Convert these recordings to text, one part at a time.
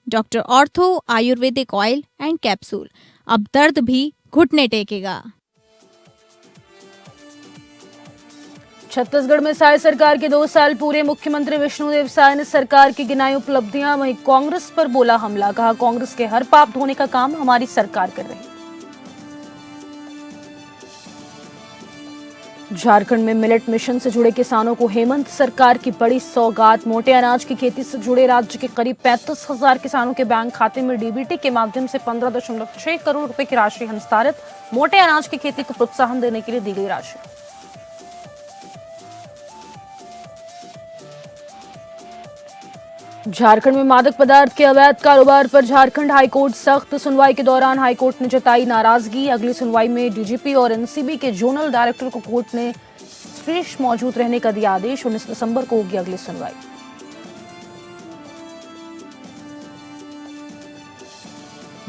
Doctor ortho Ayurvedic oil and capsule. अब दर्द भी घुटने टेकेगा। छत्तीसगढ़ में साय सरकार के 2 साल पूरे। मुख्यमंत्री विष्णुदेव साय ने सरकार की गिनाई उपलब्धियां। वहीं कांग्रेस पर बोला हमला। कहा, कांग्रेस के हर पाप धोने का काम हमारी सरकार कर रही है। झारखंड में मिलेट मिशन से जुड़े किसानों को हेमंत सरकार की बड़ी सौगात। मोटे अनाज की खेती से जुड़े राज्य के करीब 35,000 किसानों के बैंक खाते में डीबीटी के माध्यम से 15.6 करोड़ रुपए की राशि हस्तांतरित। मोटे अनाज की खेती को प्रोत्साहन देने के लिए दी गई राशि। झारखंड में मादक पदार्थ के अवैध कारोबार पर झारखंड हाईकोर्ट सख्त। सुनवाई के दौरान हाईकोर्ट ने जताई नाराजगी। अगली सुनवाई में डीजीपी और एनसीबी के जोनल डायरेक्टर को कोर्ट ने शेष मौजूद रहने का दिया आदेश। 19 दिसंबर को होगी अगली सुनवाई।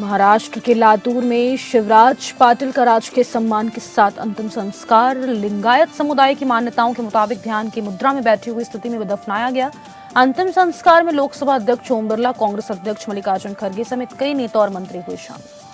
महाराष्ट्र के लातूर में शिवराज पाटिल का राजकीय सम्मान के साथ अंतिम संस्कार। लिंगायत समुदाय की मान्यताओं के मुताबिक ध्यान की मुद्रा में बैठी हुई स्थिति में दफनाया गया। अंतिम संस्कार में लोकसभा अध्यक्ष ओम बिरला, कांग्रेस अध्यक्ष मल्लिकार्जुन खड़गे समेत कई नेता और मंत्री हुए शामिल।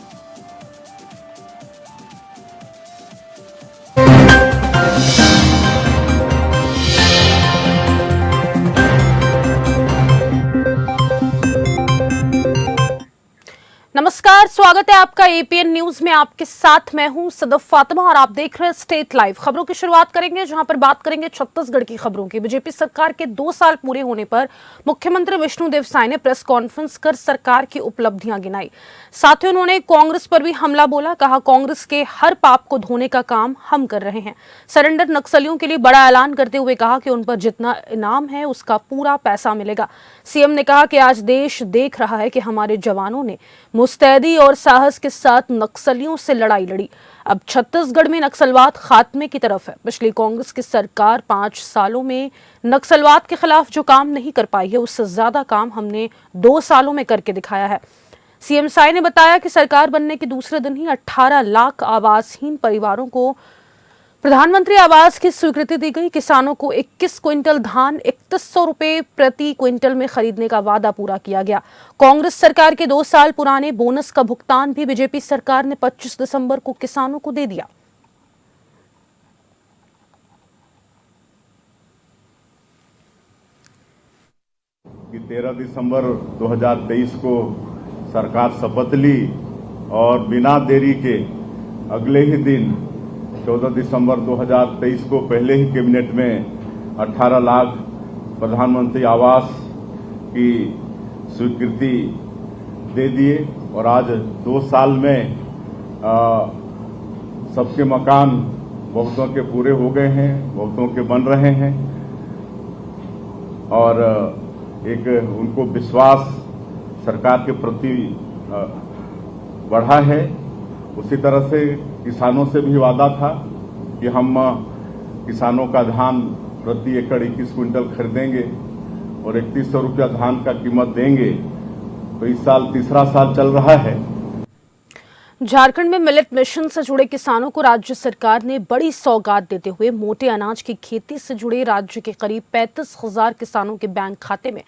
नमस्कार, स्वागत है आपका एपीएन न्यूज में। आपके साथ मैं हूं सदफ फातिमा और आप देख रहे हैं स्टेट लाइव। खबरों की शुरुआत करेंगे, जहां पर बात करेंगे छत्तीसगढ़ की खबरों की। बीजेपी सरकार के 2 साल पूरे होने पर मुख्यमंत्री विष्णुदेव साय ने प्रेस कॉन्फ्रेंस कर सरकार की उपलब्धियां गिनाई। साथ ही उन्होंने कांग्रेस पर भी हमला बोला। कहा, कांग्रेस के हर पाप को धोने का काम हम कर रहे हैं। सरेंडर नक्सलियों के लिए बड़ा ऐलान करते हुए कहा कि उन पर जितना इनाम है उसका पूरा पैसा मिलेगा। सीएम ने कहा कि आज देश देख रहा है कि हमारे जवानों ने मुस्तैदी और साहस के साथ नक्सलियों से लड़ाई लड़ी। अब छत्तीसगढ़ में नक्सलवाद खात्मे की तरफ है। पिछली कांग्रेस की सरकार 5 सालों में नक्सलवाद के खिलाफ जो काम नहीं कर पाई है, उससे ज्यादा काम हमने 2 सालों में करके दिखाया है। सीएम साय ने बताया कि सरकार बनने के दूसरे दिन ही 18 लाख आवासहीन परिवारों को प्रधानमंत्री आवास की स्वीकृति दी गई। किसानों को 21 क्विंटल धान 3100 रुपए प्रति क्विंटल में खरीदने का वादा पूरा किया गया। कांग्रेस सरकार के 2 साल पुराने बोनस का भुगतान भी बीजेपी सरकार ने 25 दिसंबर को किसानों को दे दिया। 13 दिसंबर 2023 को सरकार शपथ ली और बिना देरी के अगले ही दिन 14 दिसंबर 2023 को पहले ही कैबिनेट में 18 लाख प्रधानमंत्री आवास की स्वीकृति दे दिए और आज 2 साल में सबके मकान बहुतों के पूरे हो गए हैं, बहुतों के बन रहे हैं और एक उनको विश्वास सरकार के प्रति बढ़ा है। उसी तरह से किसानों से भी वादा था कि हम किसानों का धान प्रति एकड़ 21 क्विंटल खरीदेंगे और 3100 रुपया धान का कीमत देंगे। तो इस साल तीसरा साल चल रहा है। झारखंड में मिलेट मिशन से जुड़े किसानों को राज्य सरकार ने बड़ी सौगात देते हुए मोटे अनाज की खेती से जुड़े राज्य के करीब 35,000 किसानों के बैंक खाते में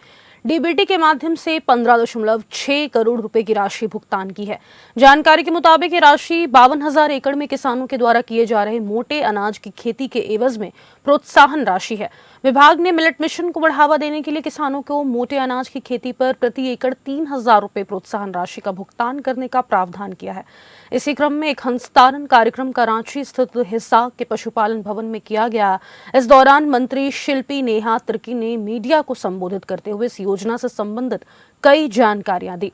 डीबीटी के माध्यम से 15.6 करोड़ रुपए की राशि भुगतान की है। जानकारी के मुताबिक ये राशि 52,000 एकड़ में किसानों के द्वारा किए जा रहे मोटे अनाज की खेती के एवज में प्रोत्साहन राशि है। विभाग ने मिलेट मिशन को बढ़ावा देने के लिए किसानों को मोटे अनाज की खेती पर प्रति एकड़ 3,000 रुपए प्रोत्साहन राशि का भुगतान करने का प्रावधान किया है। इसी क्रम में एक हस्तांतरण कार्यक्रम का रांची स्थित हिसार के पशुपालन भवन में किया गया। इस दौरान मंत्री शिल्पी नेहा तिर्की ने मीडिया को संबोधित करते हुए इस योजना से संबंधित कई जानकारियां दी।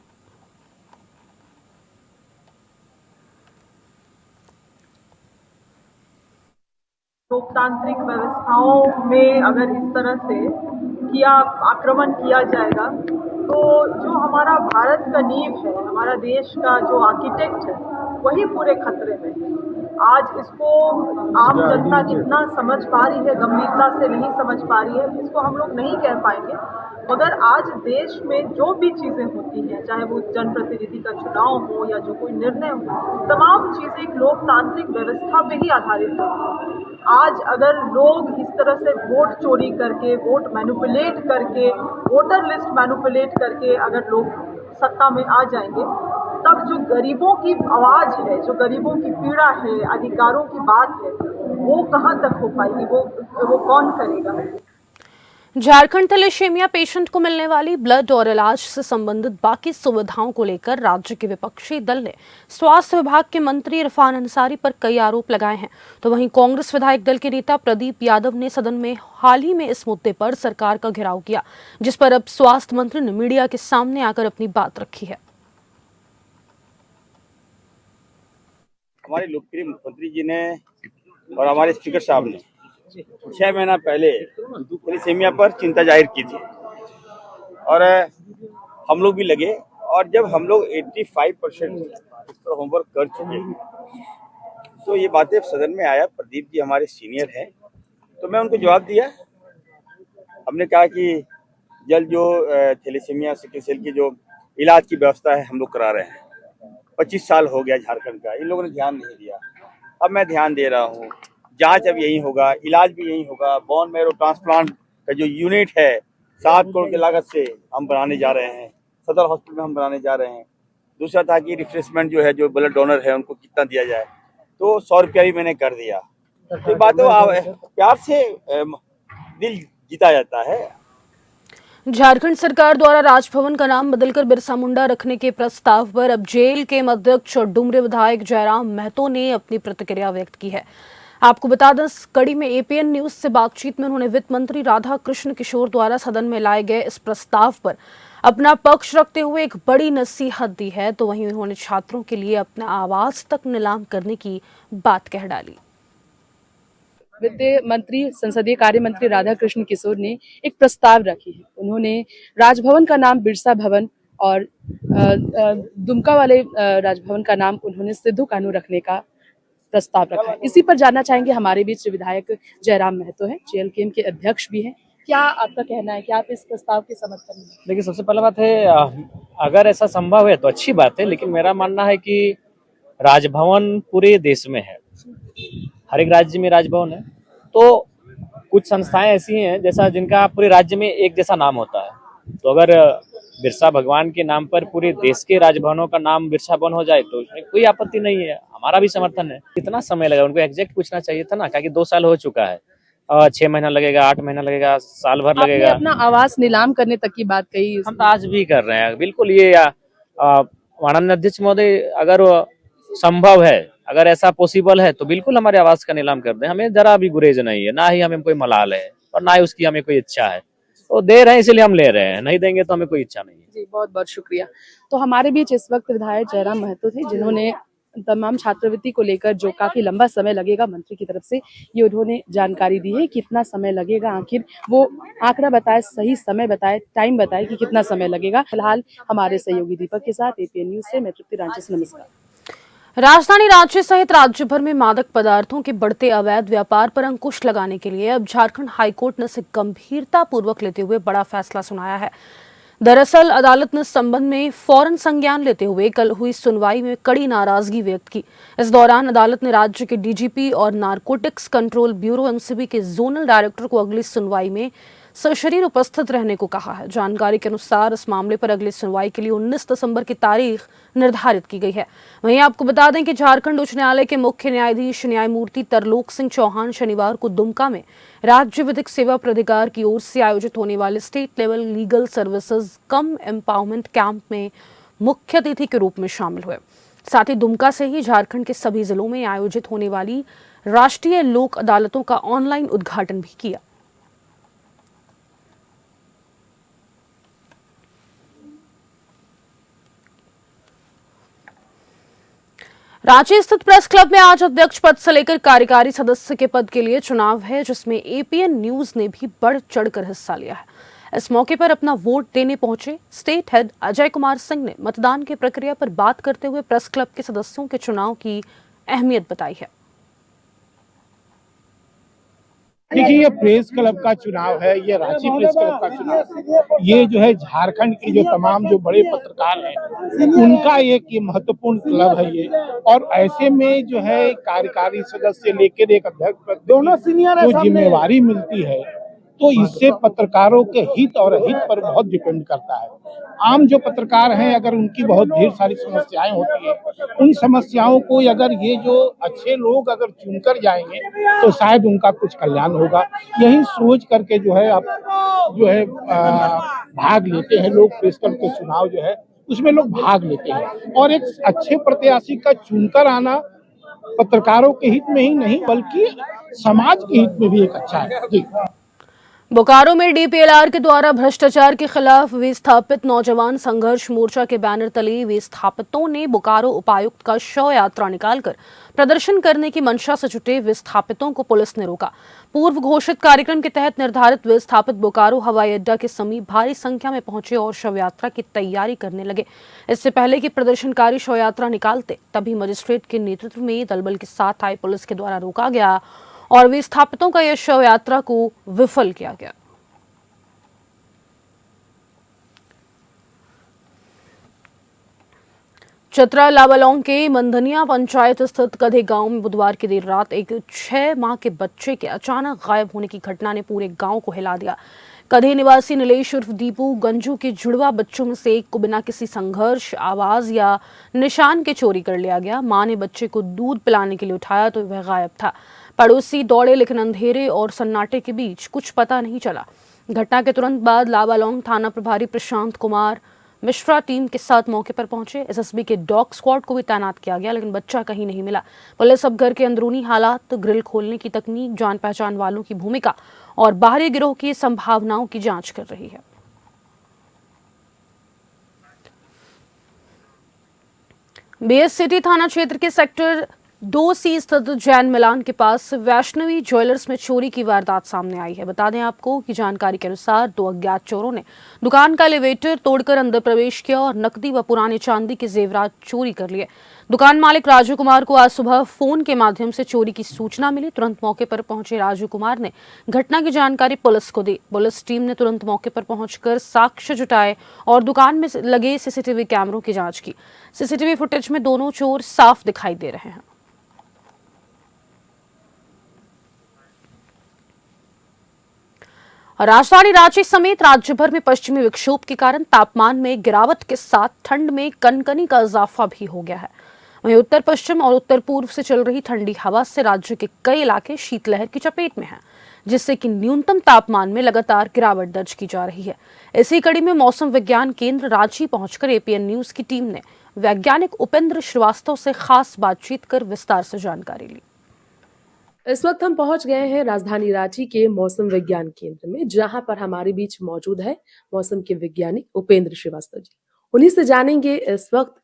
लोकतांत्रिक व्यवस्थाओं में अगर इस तरह से आक्रमण किया जाएगा तो जो हमारा भारत का नींव है, हमारा देश का जो आर्किटेक्ट है, वही पूरे खतरे में है। आज इसको आम जनता कितना समझ पा रही है, गंभीरता से नहीं समझ पा रही है, इसको हम लोग नहीं कह पाएंगे। मगर आज देश में जो भी चीज़ें होती हैं, चाहे वो जनप्रतिनिधि का चुनाव हो या जो कोई निर्णय हो, तमाम चीज़ें एक लोकतांत्रिक व्यवस्था पे ही आधारित होती हैं। आज अगर लोग इस तरह से वोट चोरी करके, वोट मैनिपुलेट करके, वोटर लिस्ट मैनिपुलेट करके अगर लोग सत्ता में आ जाएंगे, तब जो गरीबों की आवाज है, जो गरीबों की पीड़ा है, अधिकारों की बात है, वो कहाँ तक हो पाएगी, वो कौन करेगा। झारखंड थैलेसीमिया पेशेंट को मिलने वाली ब्लड और इलाज से संबंधित बाकी सुविधाओं को लेकर राज्य के विपक्षी दल ने स्वास्थ्य विभाग के मंत्री इरफान अंसारी पर कई आरोप लगाए हैं। तो वहीं कांग्रेस विधायक दल के नेता प्रदीप यादव ने सदन में हाल ही में इस मुद्दे पर सरकार का घेराव किया, जिस पर अब स्वास्थ्य मंत्री ने मीडिया के सामने आकर अपनी बात रखी है। हमारे लोकप्रिय मुख्यमंत्री जी ने और हमारे स्पीकर साहब ने 6 महीना पहले थैलेसीमिया पर चिंता जाहिर की थी और हम लोग भी लगे, और जब हम लोग 85% इस पर होमवर्क कर चुके तो ये बातें सदन में आया। प्रदीप जी हमारे सीनियर हैं, तो मैं उनको जवाब दिया। हमने कहा कि जल्द जो थैलेसीमिया सिकल सेल की जो इलाज की व्यवस्था है हम लोग करा रहे हैं। 25 साल हो गया झारखंड का, इन लोगों ने ध्यान नहीं दिया। अब मैं ध्यान दे रहा हूँ, जांच अब यही होगा, इलाज भी यही होगा। बोन मैरो ट्रांसप्लांट का जो यूनिट है 7 करोड़ की लागत से हम बनाने जा रहे हैं, सदर हॉस्पिटल में हम बनाने जा रहे हैं। दूसरा था कि रिफ्रेशमेंट जो है, जो ब्लड डोनर है उनको कितना दिया जाए, तो 100 रुपया भी मैंने कर दिया। तो बात प्यार से दिल जीता जाता है। झारखंड सरकार द्वारा राजभवन का नाम बदलकर बिरसा मुंडा रखने के प्रस्ताव पर अब जेल के अध्यक्ष और डुमरे विधायक जयराम महतो ने अपनी प्रतिक्रिया व्यक्त की है। आपको बता दें, इस कड़ी में एपीएन न्यूज से बातचीत में उन्होंने वित्त मंत्री राधा कृष्ण किशोर द्वारा सदन में लाए गए इस प्रस्ताव पर अपना पक्ष रखते हुए एक बड़ी नसीहत दी है। तो वहीं उन्होंने छात्रों के लिए अपना आवास तक नीलाम करने की बात कह डाली। वित्त मंत्री संसदीय कार्य मंत्री राधा कृष्ण किशोर ने एक प्रस्ताव रखी है। उन्होंने राजभवन का नाम बिरसा भवन और दुमका वाले राजभवन का नाम उन्होंने सिद्धू कानू रखने का प्रस्ताव रखा है। इसी पर जानना चाहेंगे, हमारे बीच विधायक जयराम महतो हैं, जेएलकेएम के अध्यक्ष भी हैं। क्या आपका कहना है, क्या आप इस प्रस्ताव के समर्थन में? देखिए, सबसे पहला बात है, अगर ऐसा संभव है तो अच्छी बात है, लेकिन मेरा मानना है कि राजभवन पूरे देश में है, हर एक राज्य में राजभवन है। तो कुछ संस्थाएं ऐसी हैं जैसा जिनका पूरे राज्य में एक जैसा नाम होता है। तो अगर बिरसा भगवान के नाम पर पूरे देश के राजभवनों का नाम बिरसा भवन हो जाए तो उसमें कोई आपत्ति नहीं है, हमारा भी समर्थन है। कितना समय लगेगा, उनको एग्जैक्ट पूछना चाहिए था ना, क्योंकि 2 साल हो चुका है। 6 महीना लगेगा, 8 महीना लगेगा, साल भर लगेगा। अपना आवास नीलाम करने तक की बात कही, हम तो आज भी कर रहे हैं। बिल्कुल, ये माननीय अध्यक्ष महोदय, अगर संभव है, अगर ऐसा पॉसिबल है तो बिल्कुल हमारे आवास का नीलाम कर दें। हमें जरा भी गुरेज नहीं है, ना ही हमें कोई मलाल है और ना ही उसकी हमें कोई इच्छा है। तो दे रहे हैं इसलिए हम ले रहे हैं, नहीं देंगे तो हमें कोई इच्छा नहीं है। जी, बहुत बहुत शुक्रिया। तो हमारे बीच इस वक्त विधायक जयराम महतो थे, जिन्होंने तमाम छात्रवृत्ति को लेकर जो काफी लंबा समय लगेगा मंत्री की तरफ से, ये उन्होंने जानकारी दी है। कितना समय लगेगा, आखिर वो आंकड़ा बताए, सही समय बताए, टाइम बताए कि कितना समय लगेगा। फिलहाल हमारे सहयोगी दीपक के साथ एपीएन न्यूज से मैं तृप्ति रांची से, नमस्कार। राजधानी रांची सहित राज्य भर में मादक पदार्थों के बढ़ते अवैध व्यापार पर अंकुश लगाने के लिए अब झारखंड हाईकोर्ट ने इसे गंभीरता पूर्वक लेते हुए बड़ा फैसला सुनाया है। दरअसल अदालत ने इस संबंध में फौरन संज्ञान लेते हुए कल हुई सुनवाई में कड़ी नाराजगी व्यक्त की। इस दौरान अदालत ने राज्य के डीजीपी और नारकोटिक्स कंट्रोल ब्यूरो एमसीबी के जोनल डायरेक्टर को अगली सुनवाई में सशरीर उपस्थित रहने को कहा है। जानकारी के अनुसार इस मामले पर अगली सुनवाई के लिए 19 दिसंबर की तारीख निर्धारित की गई है। वहीं आपको बता दें कि झारखंड उच्च न्यायालय के मुख्य न्यायाधीश न्यायमूर्ति तरलोक सिंह चौहान शनिवार को दुमका में राज्य विधिक सेवा प्राधिकार की ओर से आयोजित होने वाले स्टेट लेवल लीगल सर्विसेज कम एम्पावरमेंट कैंप में मुख्य अतिथि के रूप में शामिल हुए। साथ ही दुमका से ही झारखंड के सभी जिलों में आयोजित होने वाली राष्ट्रीय लोक अदालतों का ऑनलाइन उद्घाटन भी किया। रांची स्थित प्रेस क्लब में आज अध्यक्ष पद से लेकर कार्यकारी सदस्य के पद के लिए चुनाव है, जिसमें एपीएन न्यूज ने भी बढ़ चढ़कर हिस्सा लिया है। इस मौके पर अपना वोट देने पहुंचे स्टेट हेड अजय कुमार सिंह ने मतदान की प्रक्रिया पर बात करते हुए प्रेस क्लब के सदस्यों के चुनाव की अहमियत बताई है। देखिए, ये प्रेस क्लब का चुनाव है, ये रांची प्रेस क्लब का चुनाव है। ये जो है झारखंड के जो तमाम जो बड़े पत्रकार हैं उनका एक ये महत्वपूर्ण क्लब है ये। और ऐसे में जो है कार्यकारी सदस्य लेकर एक अध्यक्ष दोनों सीनियर जो जिम्मेवारी मिलती है, तो इससे पत्रकारों के हित और अहित पर बहुत डिपेंड करता है। आम जो पत्रकार हैं, अगर उनकी बहुत ढेर सारी समस्याएं होती है, उन समस्याओं को अगर ये जो अच्छे लोग अगर चुनकर जाएंगे तो शायद उनका कुछ कल्याण होगा। यही सोच करके जो है आप जो है भाग लेते हैं लोग। प्रेस क्लब के चुनाव जो है उसमें लोग भाग लेते हैं, और एक अच्छे प्रत्याशी का चुनकर आना पत्रकारों के हित में ही नहीं बल्कि समाज के हित में भी एक अच्छा है। जी। बोकारो में डीपीएलआर के द्वारा भ्रष्टाचार के खिलाफ विस्थापित नौजवान संघर्ष मोर्चा के बैनर तले विस्थापितों ने बोकारो उपायुक्त का शव यात्रा निकालकर प्रदर्शन करने की मंशा से जुटे विस्थापितों को पुलिस ने रोका। पूर्व घोषित कार्यक्रम के तहत निर्धारित विस्थापित बोकारो हवाई अड्डा के समीप भारी संख्या में पहुंचे और शव यात्रा की तैयारी करने लगे। इससे पहले कि प्रदर्शनकारी शव यात्रा निकालते तभी मजिस्ट्रेट के नेतृत्व में दलबल के साथ आई पुलिस के द्वारा रोका गया और विस्थापितों का यह शव यात्रा को विफल किया गया। चतरा लावालौंग के मंधनिया पंचायत स्थित कधे गांव में बुधवार की देर रात एक 6 माह के बच्चे के अचानक गायब होने की घटना ने पूरे गांव को हिला दिया। कधे निवासी नीलेश उर्फ दीपू गंजू के जुड़वा बच्चों में से एक को बिना किसी संघर्ष, आवाज या निशान के चोरी कर लिया गया। मां ने बच्चे को दूध पिलाने के लिए उठाया तो वह गायब था। पड़ोसी दौड़े लेकिन अंधेरे और सन्नाटे के बीच कुछ पता नहीं चला। घटना के तुरंत बाद लावालौंग थाना प्रभारी प्रशांत कुमार मिश्रा टीम के साथ मौके पर पहुंचे। एसएसबी के डॉग स्क्वाड को भी तैनात किया गया, लेकिन बच्चा कहीं नहीं मिला। पुलिस अब घर के अंदरूनी हालात, ग्रिल खोलने की तकनीक, जान पहचान वालों की भूमिका और बाहरी गिरोह की संभावनाओं की जांच कर रही है। बीएस सिटी थाना क्षेत्र के सेक्टर 2C स्थित जैन मिलान के पास वैष्णवी ज्वेलर्स में चोरी की वारदात सामने आई है। बता दें आपको कि जानकारी के अनुसार 2 अज्ञात चोरों ने दुकान का एलिवेटर तोड़कर अंदर प्रवेश किया और नकदी व पुराने चांदी के जेवरात चोरी कर लिए। दुकान मालिक राजू कुमार को आज सुबह फोन के माध्यम से चोरी की सूचना मिली। तुरंत मौके पर पहुंचे राजू कुमार ने घटना की जानकारी पुलिस को दी। पुलिस टीम ने तुरंत मौके पर पहुंचकर साक्ष्य जुटाए और दुकान में लगे सीसीटीवी कैमरों की जांच की। सीसीटीवी फुटेज में दोनों चोर साफ दिखाई दे रहे हैं। राजधानी रांची समेत राज्य भर में पश्चिमी विक्षोभ के कारण तापमान में गिरावट के साथ ठंड में कनकनी का इजाफा भी हो गया है। वहीं उत्तर पश्चिम और उत्तर पूर्व से चल रही ठंडी हवा से राज्य के कई इलाके शीतलहर की चपेट में हैं, जिससे कि न्यूनतम तापमान में लगातार गिरावट दर्ज की जा रही है। इसी कड़ी में मौसम विज्ञान केंद्र रांची पहुंचकर एपीएन न्यूज की टीम ने वैज्ञानिक उपेंद्र श्रीवास्तव से खास बातचीत कर विस्तार से जानकारी ली। इस वक्त हम पहुंच गए हैं राजधानी रांची के मौसम विज्ञान केंद्र में, जहां पर हमारे बीच मौजूद है मौसम के वैज्ञानिक उपेंद्र श्रीवास्तव जी। उन्हीं से जानेंगे इस वक्त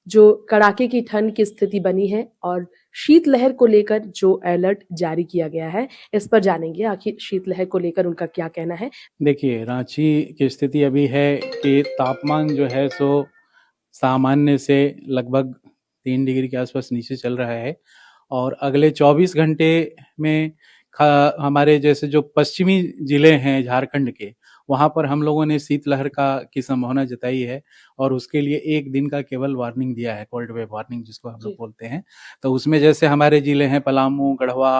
जो कड़ाके की ठंड की स्थिति बनी है और शीतलहर को लेकर जो अलर्ट जारी किया गया है, इस पर जानेंगे आखिर शीतलहर को लेकर उनका क्या कहना है। देखिए, रांची की स्थिति अभी है कि तापमान जो है सो सामान्य से लगभग 3 डिग्री के आसपास नीचे चल रहा है और अगले 24 घंटे में हमारे जैसे जो पश्चिमी जिले हैं झारखंड के, वहां पर हम लोगों ने शीतलहर की संभावना जताई है और उसके लिए 1 दिन का केवल वार्निंग दिया है, कोल्ड वेव वार्निंग जिसको हम लोग बोलते हैं। तो उसमें जैसे हमारे जिले हैं पलामू, गढ़वा,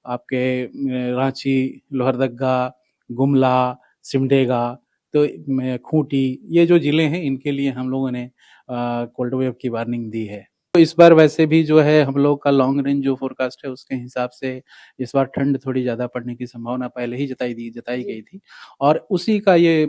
आपके रांची, लोहरदगा, गुमला, सिमडेगा, तो खूंटी, ये जो जिले हैं इनके लिए हम लोगों ने कोल्ड वेव की वार्निंग दी है। तो इस बार वैसे भी जो है हम लोग का लॉन्ग रेंज जो फोरकास्ट है उसके हिसाब से इस बार ठंड थोड़ी ज्यादा पड़ने की संभावना पहले ही जताई गई थी और उसी का ये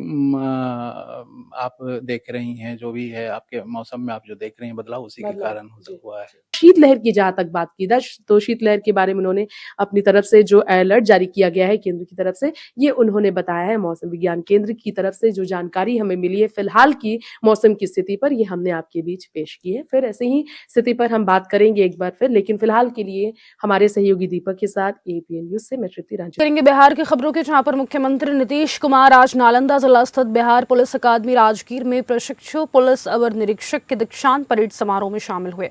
आप देख रही हैं जो भी है आपके मौसम में आप जो देख रही हैं बदलाव उसी के कारण हुआ है। शीतलहर की जहां तक बात की जाए तो शीतलहर के बारे में उन्होंने अपनी तरफ से जो अलर्ट जारी किया गया है केंद्र की तरफ से, ये उन्होंने बताया है। मौसम विज्ञान केंद्र की तरफ से जो जानकारी हमें मिली है फिलहाल की मौसम की स्थिति पर, ये हमने आपके बीच पेश की है। फिर ऐसे ही स्थिति पर हम बात करेंगे एक बार फिर, लेकिन फिलहाल के लिए हमारे सहयोगी दीपक के साथ एपीएन न्यूज से मैं श्रुति रांची करेंगे बिहार की खबरों के, जहां पर मुख्यमंत्री नीतीश कुमार आज नालंदा जिला स्थित बिहार पुलिस अकादमी राजगीर में प्रशिक्षु पुलिस अवर निरीक्षक के दीक्षांत परेड समारोह में शामिल हुए।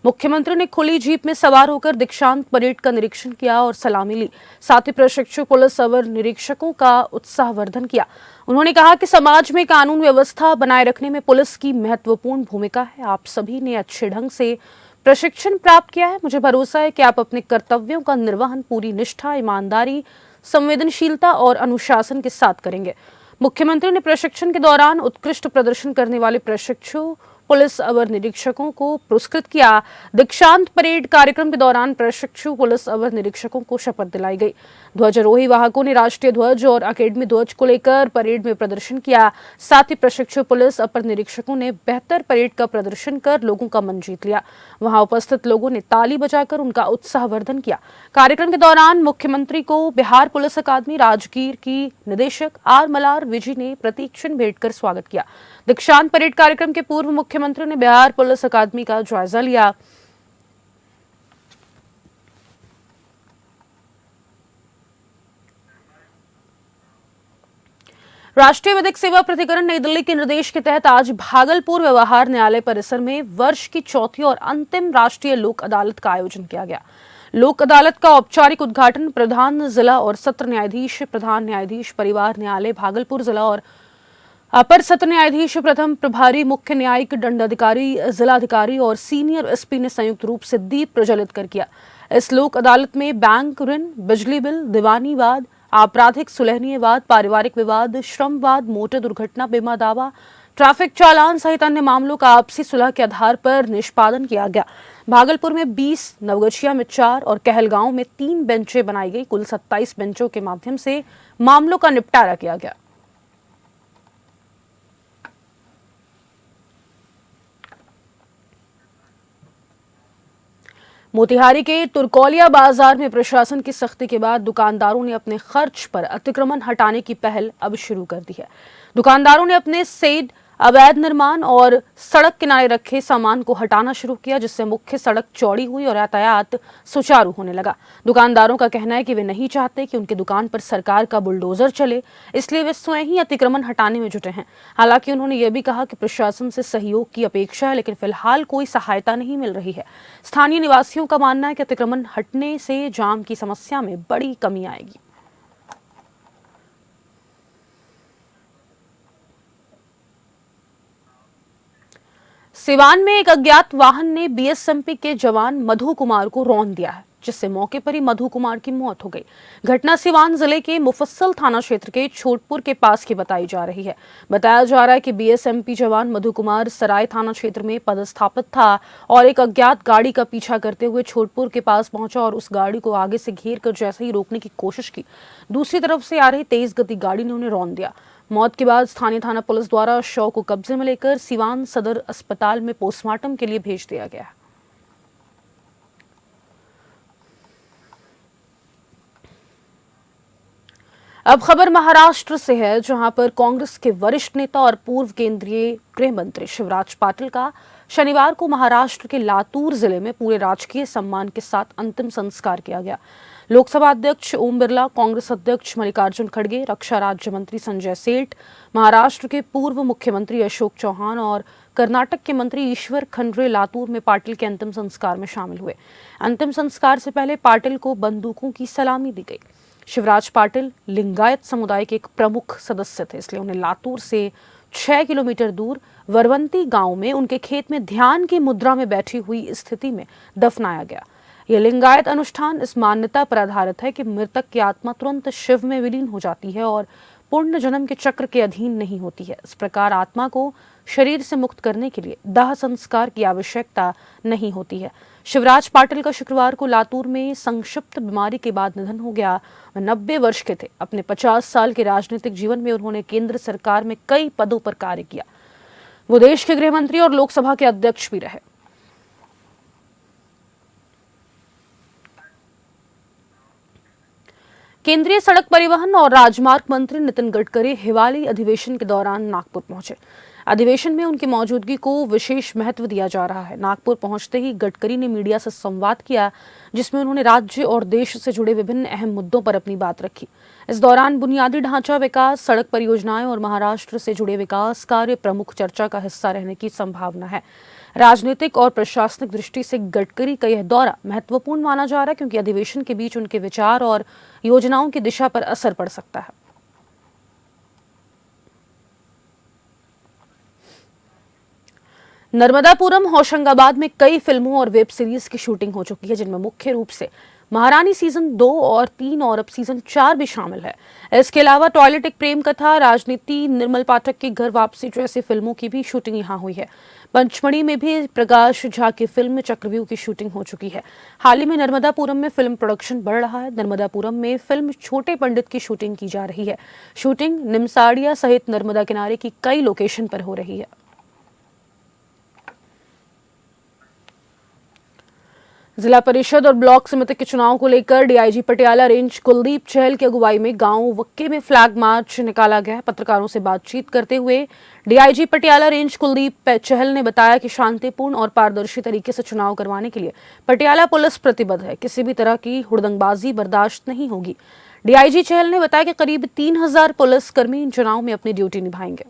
मुख्यमंत्री ने खुली जीप में सवार होकर दीक्षांत परेड का निरीक्षण किया और सलामी ली। साथ ही प्रशिक्षु पुलिस अवर निरीक्षकों का उत्साहवर्धन किया। उन्होंने कहा कि समाज में कानून व्यवस्था बनाए रखने में पुलिस की महत्वपूर्ण भूमिका है। आप सभी ने अच्छे ढंग से प्रशिक्षण प्राप्त किया है। मुझे भरोसा है कि आप अपने कर्तव्यों का निर्वहन पूरी निष्ठा, ईमानदारी, संवेदनशीलता और अनुशासन के साथ करेंगे। मुख्यमंत्री ने प्रशिक्षण के दौरान उत्कृष्ट प्रदर्शन करने वाले प्रशिक्षु पुलिस अवर निरीक्षकों को पुरस्कृत किया। दीक्षांत परेड कार्यक्रम के दौरान प्रशिक्षु पुलिस अवर निरीक्षकों को शपथ दिलाई गई। ध्वजारोही वाहकों ने राष्ट्रीय ध्वज और अकेडमी ध्वज को लेकर परेड में प्रदर्शन किया। साथ ही प्रशिक्षु पुलिस अपर निरीक्षकों ने बेहतर परेड का प्रदर्शन कर लोगों का मन जीत लिया। वहां उपस्थित लोगों ने ताली बजाकर उनका उत्साहवर्धन किया। कार्यक्रम के दौरान मुख्यमंत्री को बिहार पुलिस अकादमी राजगीर की निदेशक आर मलार विजी ने प्रतीक्षण भेंट कर स्वागत किया। दीक्षांत परेड कार्यक्रम के पूर्व मुख्यमंत्री ने बिहार पुलिस अकादमी का जायजा लिया। राष्ट्रीय विधिक सेवा प्राधिकरण नई दिल्ली के निर्देश के तहत आज भागलपुर व्यवहार न्यायालय परिसर में वर्ष की चौथी और अंतिम राष्ट्रीय लोक अदालत का आयोजन किया गया। लोक अदालत का औपचारिक उद्घाटन प्रधान जिला और सत्र न्यायाधीश, प्रधान न्यायाधीश परिवार न्यायालय भागलपुर जिला और अपर सत्र न्यायाधीश, प्रथम प्रभारी मुख्य न्यायिक दंडाधिकारी, जिलाधिकारी और सीनियर एसपी ने संयुक्त रूप से दीप प्रज्वलित कर किया। इस लोक अदालत में बैंक ऋण, बिजली बिल, दीवानी वाद, आपराधिक सुलहनीय वाद, पारिवारिक विवाद, श्रम वाद, मोटर दुर्घटना बीमा दावा, ट्रैफिक चालान सहित अन्य मामलों का आपसी सुलह के आधार पर निष्पादन किया गया। भागलपुर में 20, नवगछिया में 4 और कहलगांव में 3 बेंचें बनाई गई। कुल 27 बेंचों के माध्यम से मामलों का निपटारा किया गया। मोतिहारी के तुरकौलिया बाजार में प्रशासन की सख्ती के बाद दुकानदारों ने अपने खर्च पर अतिक्रमण हटाने की पहल अब शुरू कर दी है। दुकानदारों ने अपने सेड, अवैध निर्माण और सड़क किनारे रखे सामान को हटाना शुरू किया, जिससे मुख्य सड़क चौड़ी हुई और यातायात सुचारू होने लगा। दुकानदारों का कहना है कि वे नहीं चाहते कि उनकी दुकान पर सरकार का बुलडोजर चले, इसलिए वे स्वयं ही अतिक्रमण हटाने में जुटे हैं। हालांकि उन्होंने ये भी कहा कि प्रशासन से सहयोग की अपेक्षा है, लेकिन फिलहाल कोई सहायता नहीं मिल रही है। स्थानीय निवासियों का मानना है कि अतिक्रमण हटने से जाम की समस्या में बड़ी कमी आएगी। सिवान में एक अज्ञात वाहन ने बीएसएमपी के जवान मधु कुमार को रौंद दिया है, जिससे मौके पर ही मधु कुमार की मौत हो गई। घटना सिवान जिले के मुफस्सल थाना क्षेत्र के छोटपुर के पास की बताई जा रही है। बताया जा रहा है कि बीएसएमपी जवान मधु कुमार सराय थाना क्षेत्र में पदस्थापित था और एक अज्ञात गाड़ी का पीछा करते हुए छोटपुर के पास पहुंचा और उस गाड़ी को आगे से घेर कर जैसे ही रोकने की कोशिश की, दूसरी तरफ से आ रही तेज गति गाड़ी ने उन्हें रौंद दिया। मौत के बाद स्थानीय थाना पुलिस द्वारा शव को कब्जे में लेकर सिवान सदर अस्पताल में पोस्टमार्टम के लिए भेज दिया गया। अब खबर महाराष्ट्र से है, जहां पर कांग्रेस के वरिष्ठ नेता और पूर्व केंद्रीय गृह मंत्री शिवराज पाटिल का शनिवार को महाराष्ट्र के लातूर जिले में पूरे राजकीय सम्मान के साथ अंतिम संस्कार किया गया। लोकसभा अध्यक्ष ओम बिरला, कांग्रेस अध्यक्ष मल्लिकार्जुन खड़गे, रक्षा राज्य मंत्री संजय सेठ, महाराष्ट्र के पूर्व मुख्यमंत्री अशोक चौहान और कर्नाटक के मंत्री ईश्वर खंड्रे लातूर में पाटिल के अंतिम संस्कार में शामिल हुए। अंतिम संस्कार से पहले पाटिल को बंदूकों की सलामी दी गई। शिवराज पाटिल लिंगायत समुदाय के एक प्रमुख सदस्य थे, इसलिए उन्हें लातूर से 6 किलोमीटर दूर वरवंती गांव में उनके खेत में ध्यान की मुद्रा में बैठी हुई स्थिति में दफनाया गया। यह लिंगायत अनुष्ठान इस मान्यता पर आधारित है कि मृतक की आत्मा तुरंत शिव में विलीन हो जाती है और पुण्य जन्म के चक्र के अधीन नहीं होती है। इस प्रकार आत्मा को शरीर से मुक्त करने के लिए दाह संस्कार की आवश्यकता नहीं होती है। शिवराज पाटिल का शुक्रवार को लातूर में संक्षिप्त बीमारी के बाद निधन हो गया। वह 90 वर्ष के थे। अपने 50 साल के राजनीतिक जीवन में उन्होंने केंद्र सरकार में कई पदों पर कार्य किया। वो देश के गृह मंत्री और लोकसभा के अध्यक्ष भी रहे। केंद्रीय सड़क परिवहन और राजमार्ग मंत्री नितिन गडकरी हिवाली अधिवेशन के दौरान नागपुर पहुंचे। अधिवेशन में उनकी मौजूदगी को विशेष महत्व दिया जा रहा है। नागपुर पहुंचते ही गडकरी ने मीडिया से संवाद किया, जिसमें उन्होंने राज्य और देश से जुड़े विभिन्न अहम मुद्दों पर अपनी बात रखी। इस दौरान बुनियादी ढांचा विकास, सड़क परियोजनाएं और महाराष्ट्र से जुड़े विकास कार्य प्रमुख चर्चा का हिस्सा रहने की संभावना है। राजनीतिक और प्रशासनिक दृष्टि से गडकरी का यह दौरा महत्वपूर्ण माना जा रहा है, क्योंकि अधिवेशन के बीच उनके विचार और योजनाओं की दिशा पर असर पड़ सकता है। नर्मदापुरम होशंगाबाद में कई फिल्मों और वेब सीरीज की शूटिंग हो चुकी है, जिनमें मुख्य रूप से महारानी सीजन 2 और 3 और अब सीजन 4 भी शामिल है। इसके अलावा टॉयलेट एक प्रेम कथा, राजनीति, निर्मल पाठक की घर वापसी जैसी फिल्मों की भी शूटिंग यहाँ हुई है। पंचमढ़ी में भी प्रकाश झा की फिल्म चक्रव्यूह की शूटिंग हो चुकी है। हाल ही में नर्मदापुरम में फिल्म प्रोडक्शन बढ़ रहा है। नर्मदापुरम में फिल्म छोटे पंडित की शूटिंग की जा रही है। शूटिंग निमसाड़िया सहित नर्मदा किनारे की कई लोकेशन पर हो रही है। जिला परिषद और ब्लॉक समिति के चुनाव को लेकर डीआईजी पटियाला रेंज कुलदीप चहल की अगुवाई में गांव वक्के में फ्लैग मार्च निकाला गया। पत्रकारों से बातचीत करते हुए डीआईजी पटियाला रेंज कुलदीप चहल ने बताया कि शांतिपूर्ण और पारदर्शी तरीके से चुनाव करवाने के लिए पटियाला पुलिस प्रतिबद्ध है। किसी भी तरह की हुड़दंगबाजी बर्दाश्त नहीं होगी। डीआईजी चहल ने बताया कि करीब 3000 पुलिसकर्मी इन चुनाव में अपनी ड्यूटी निभाएंगे।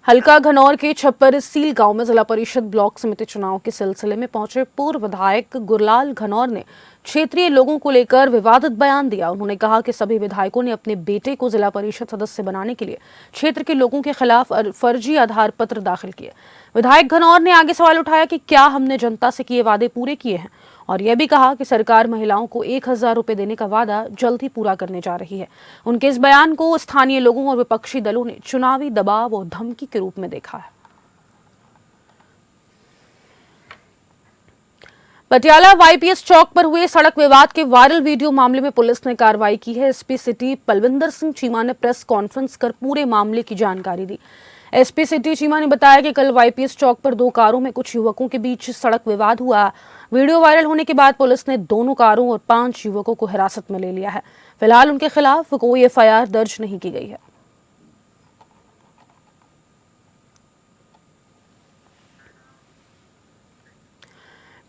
हल्का घनौर के छप्पर सील गांव में जिला परिषद ब्लॉक समिति चुनाव के सिलसिले में पहुंचे पूर्व विधायक गुरलाल घनौर ने क्षेत्रीय लोगों को लेकर विवादित बयान दिया। उन्होंने कहा कि सभी विधायकों ने अपने बेटे को जिला परिषद सदस्य बनाने के लिए क्षेत्र के लोगों के खिलाफ फर्जी आधार पत्र दाखिल किए। विधायक घनौर ने आगे सवाल उठाया कि क्या हमने जनता से किए वादे पूरे किए हैं, और यह भी कहा कि सरकार महिलाओं को 1000 रुपए देने का वादा जल्द ही पूरा करने जा रही है। उनके इस बयान को स्थानीय लोगों और विपक्षी दलों ने चुनावी दबाव और धमकी के रूप में देखा है। पटियाला वाईपीएस चौक पर हुए सड़क विवाद के वायरल वीडियो मामले में पुलिस ने कार्रवाई की है। एसपी सिटी पलविंदर सिंह चीमा ने प्रेस कॉन्फ्रेंस कर पूरे मामले की जानकारी दी। एसपी सिटी चीमा ने बताया कि कल वाईपीएस चौक पर 2 कारों में कुछ युवकों के बीच सड़क विवाद हुआ। वीडियो वायरल होने के बाद पुलिस ने दोनों कारों और 5 युवकों को हिरासत में ले लिया है। फिलहाल उनके खिलाफ कोई एफआईआर दर्ज नहीं की गई है।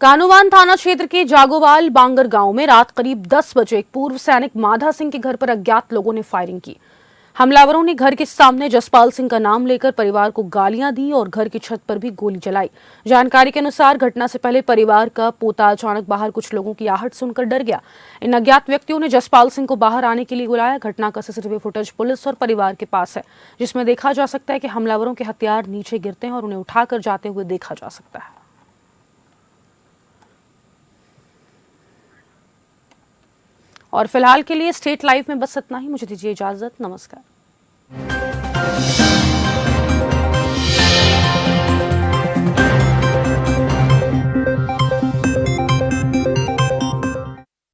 कानूवान थाना क्षेत्र के जागोवाल बांगर गांव में रात करीब 10 बजे एक पूर्व सैनिक माधा सिंह के घर पर अज्ञात लोगों ने फायरिंग की। हमलावरों ने घर के सामने जसपाल सिंह का नाम लेकर परिवार को गालियां दी और घर की छत पर भी गोली चलाई। जानकारी के अनुसार घटना से पहले परिवार का पोता अचानक बाहर कुछ लोगों की आहट सुनकर डर गया। इन अज्ञात व्यक्तियों ने जसपाल सिंह को बाहर आने के लिए बुलाया। घटना का सीसीटीवी फुटेज पुलिस और परिवार के पास है, जिसमें देखा जा सकता है कि हमलावरों के हथियार नीचे गिरते हैं और उन्हें उठाकर जाते हुए देखा जा सकता है। और फिलहाल के लिए स्टेट लाइव में बस इतना ही। मुझे दीजिए इजाजत। नमस्कार।